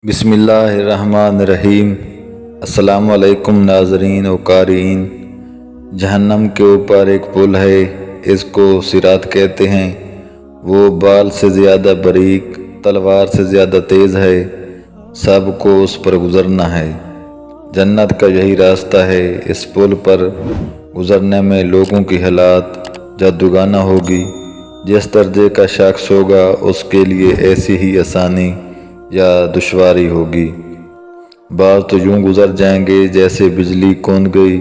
बिस्मिल्लाहिर्रहमानिर्रहीम। अस्सलामु अलैकुम नाज़रीन व क़ारीन। जहन्नम के ऊपर एक पुल है, इसको सिरात कहते हैं। वो बाल से ज़्यादा बारीक, तलवार से ज़्यादा तेज़ है। सबको उस पर गुज़रना है। जन्नत का यही रास्ता है। इस पुल पर गुज़रने में लोगों की हालात जादूगाना होगी। जिस दर्जे का शख्स होगा उसके लिए ऐसी ही आसानी या दुश्वारी होगी। बाज़ तो यूं गुज़र जाएंगे जैसे बिजली कौंध गई,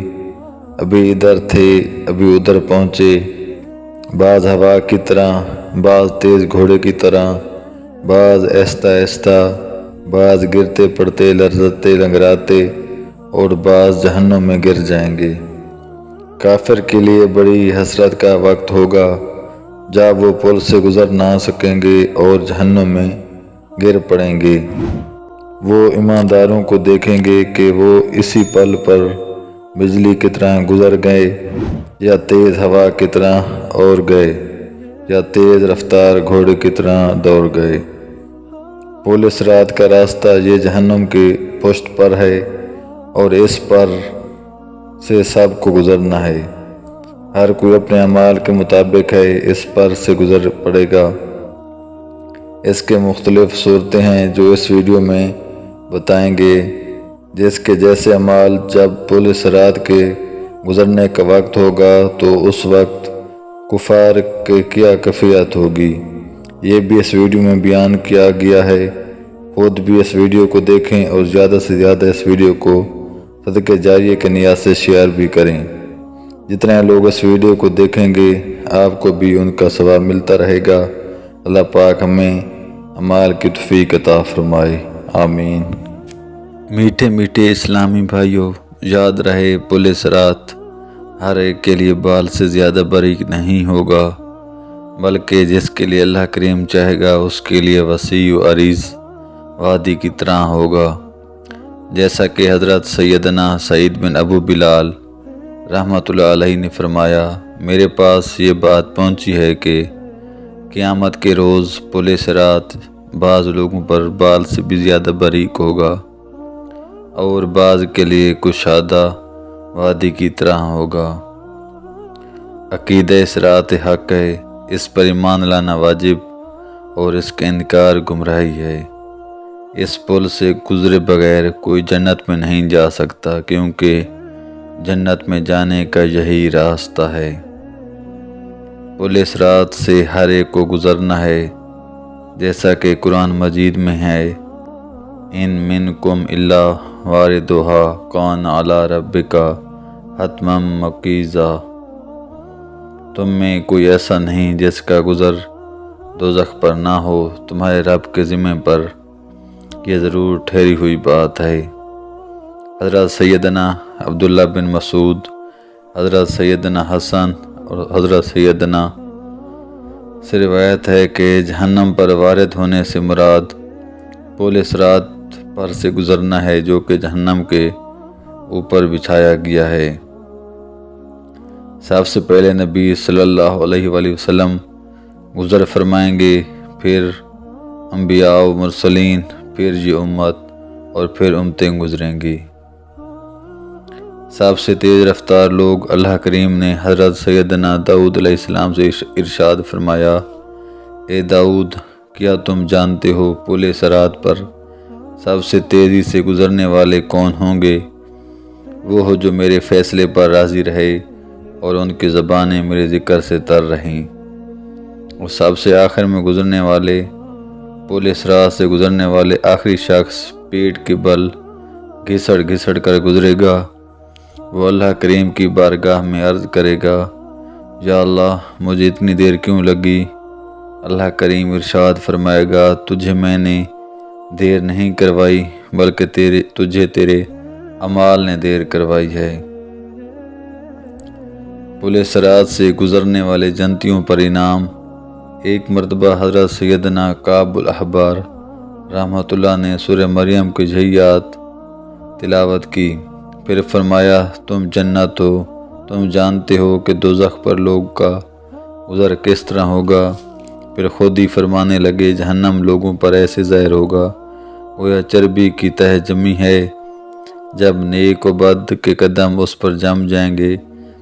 अभी इधर थे अभी उधर पहुँचे। बाज़ हवा की तरह, बाज़ तेज़ घोड़े की तरह, बाज़ आहिस्ता आहिस्ता, बाज़ गिरते पड़ते लरज़ते लंगड़ाते, और बाज़ जहन्नुम में गिर जाएंगे। काफिर के लिए बड़ी हसरत का वक्त होगा जब वो पुल से गुज़र ना सकेंगे और जहन्नुम में गिर पड़ेंगे। वो ईमानदारों को देखेंगे कि वो इसी पल पर बिजली की तरह गुज़र गए, या तेज़ हवा की तरह और गए, या तेज़ रफ्तार घोड़े की तरह दौड़ गए। पुल सिरात का रास्ता ये जहन्नुम की पुष्ट पर है, और इस पर से सबको गुज़रना है। हर कोई अपने अमाल के मुताबिक है इस पर से गुज़र पड़ेगा। इसके मुख्तलिफ सूरतें हैं जो इस वीडियो में बताएंगे। जिसके जैसे अमाल जब पुल सिरात के गुज़रने का वक्त होगा तो उस वक्त कुफार के क्या कैफियत होगी, ये भी इस वीडियो में बयान किया गया है। खुद भी इस वीडियो को देखें और ज़्यादा से ज़्यादा इस वीडियो को सदक़े जारिया के नियत से शेयर भी करें। जितने लोग इस वीडियो को देखेंगे आपको भी उनका सवाब मिलता रहेगा। अल्लाह पाक हमें अमाल की तौफीक अता फरमाए, आमीन। मीठे मीठे इस्लामी भाइयों, याद रहे पुल सिरात हर एक के लिए बाल से ज़्यादा बारीक नहीं होगा, बल्कि जिसके लिए अल्लाह करीम चाहेगा उसके लिए वसी व अरीज़ वादी की तरह होगा। जैसा कि हज़रत सैयदना सईद बिन अबू बिलाल रहमतुल्लाह अलैहि ने फरमाया, मेरे पास ये बात पहुंची है कि क़यामत के रोज़ पुल सिरात बाज़ लोगों पर बाल से भी ज़्यादा बारीक होगा, और बाज़ के लिए कुशादा वादी की तरह होगा। अक़ीदा सिरात हक़ है, इस पर ईमान लाना वाजिब, और इसका इनकार गुमराही है। इस पुल से गुज़रे बगैर कोई जन्नत में नहीं जा सकता, क्योंकि जन्नत में जाने का यही रास्ता है। पुल सिरात से हर एक को गुज़रना है, जैसा कि कुरान मजीद में है, इन मिनकुम इल्ला वारिदुहा कान अला रब्बिका हतमम मक़ीज़ा। तुम में कोई ऐसा नहीं जिसका गुज़र दोज़ख पर ना हो, तुम्हारे रब के ज़िम्मे पर यह ज़रूर ठहरी हुई बात है। हज़रत सैयदना अब्दुल्ला बिन मसूद, हज़रत सैयदना हसन और हज़रत सैयदना से रिवायत है कि जहन्नम पर वारिद होने से मुराद पुल सिरात पर से गुज़रना है, जो कि जहन्नम के ऊपर बिछाया गया है। सबसे पहले नबी सल्लल्लाहु अलैहि वसल्लम गुज़र फरमाएंगे, फिर अंबिया व मुरसलीन, फिर ये उम्मत, और फिर उम्मतें गुज़रेंगी। सबसे तेज़ रफ्तार लोग अल्लाह करीम ने हज़रत सैयदना दाऊद अलैहिस्सलाम से इरशाद फरमाया, ए दाऊद, क्या तुम जानते हो पुल सिरात पर सबसे तेज़ी से गुज़रने वाले कौन होंगे? वो हो जो मेरे फ़ैसले पर राज़ी रहे और उनकी ज़बानें मेरे ज़िक्र से तर रहें। और सबसे आखिर में गुज़रने वाले, पुल सिरात से गुज़रने वाले आखिरी शख्स पेट के बल घिसड़ घिसड़ कर गुज़रेगा। वो अल्लाह करीम की बारगाह में अर्ज़ करेगा, या अल्लाह, मुझे इतनी देर क्यों लगी? अल्लाह करीम इरशाद फरमाएगा, तुझे मैंने देर नहीं करवाई, बल्कि तुझे तेरे अमाल ने देर करवाई है। पुल सिरात से गुज़रने वाले जन्नतियों पर इनाम। एक मरतबा हज़रत सैयदना काबुल अहबार रहमतुल्लाह ने सूरह मरियम की झियात तिलावत की, फिर फरमाया, तुम जन्नत हो, तुम जानते हो कि दोज़ख पर लोग का गुज़र किस तरह होगा। फिर खुद ही फरमाने लगे, जहन्नम लोगों पर ऐसे ज़ाहिर होगा گویا چربی کی تہ جمی ہے۔ جب نیک و بد کے قدم اس پر جم جائیں گے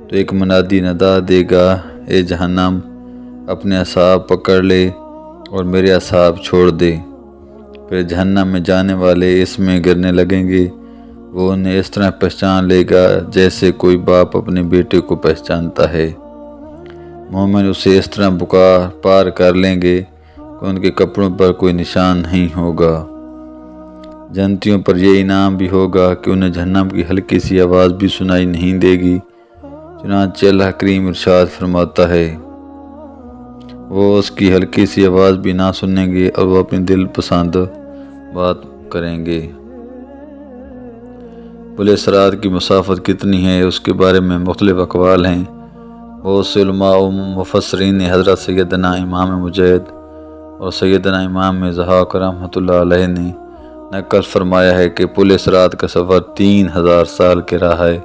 تو ایک منادی ندا دے گا، اے جہنم اپنے اعصاب پکڑ لے اور میرے اعصاب چھوڑ دے۔ پھر جہنم میں جانے والے اس میں گرنے لگیں گے۔ وہ انہیں اس طرح پہچان لے گا جیسے کوئی باپ اپنے بیٹے کو پہچانتا ہے۔ مومن اسے اس طرح پار کر لیں گے کہ ان کے کپڑوں پر کوئی نشان نہیں ہوگا۔ جنتیوں پر یہ انعام بھی ہوگا کہ انہیں جہنم کی ہلکی سی آواز بھی سنائی نہیں دے گی۔ چنانچہ اللہ کریم ارشاد فرماتا ہے، وہ اس کی ہلکی سی آواز بھی نہ سنیں گے اور وہ اپنی دل پسند بات کریں گے۔ پل صراط کی مسافت کتنی ہے اس کے بارے میں مختلف اقوال ہیں۔ بہت سے علماء و مفسرین نے حضرت سیدنا امام مجاہد اور سیدنا امام ضحاک رحمۃ اللہ علیہ نے نقل فرمایا ہے کہ پل صراط کا سفر 3000 سال کی راہ ہے،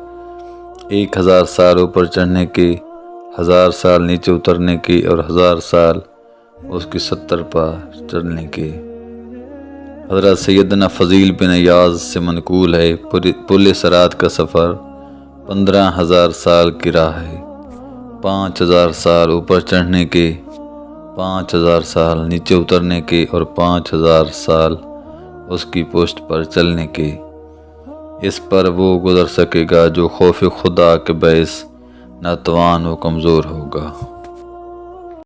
1000 سال اوپر چڑھنے کے، 1000 سال نیچے اترنے کے اور 1000 سال اس کی 70 پار چڑھنے کے۔ حضرت سیدنا فضیل بن عیاض سے منقول ہے، پل صراط کا سفر 15000 سال کی راہ ہے، 5000 سال اوپر چڑھنے کے، 5000 سال نیچے اترنے کے اور 5000 سال اس کی پشت پر چلنے کے۔ اس پر وہ گزر سکے گا جو خوف خدا کے باعث ناتوان و کمزور ہوگا۔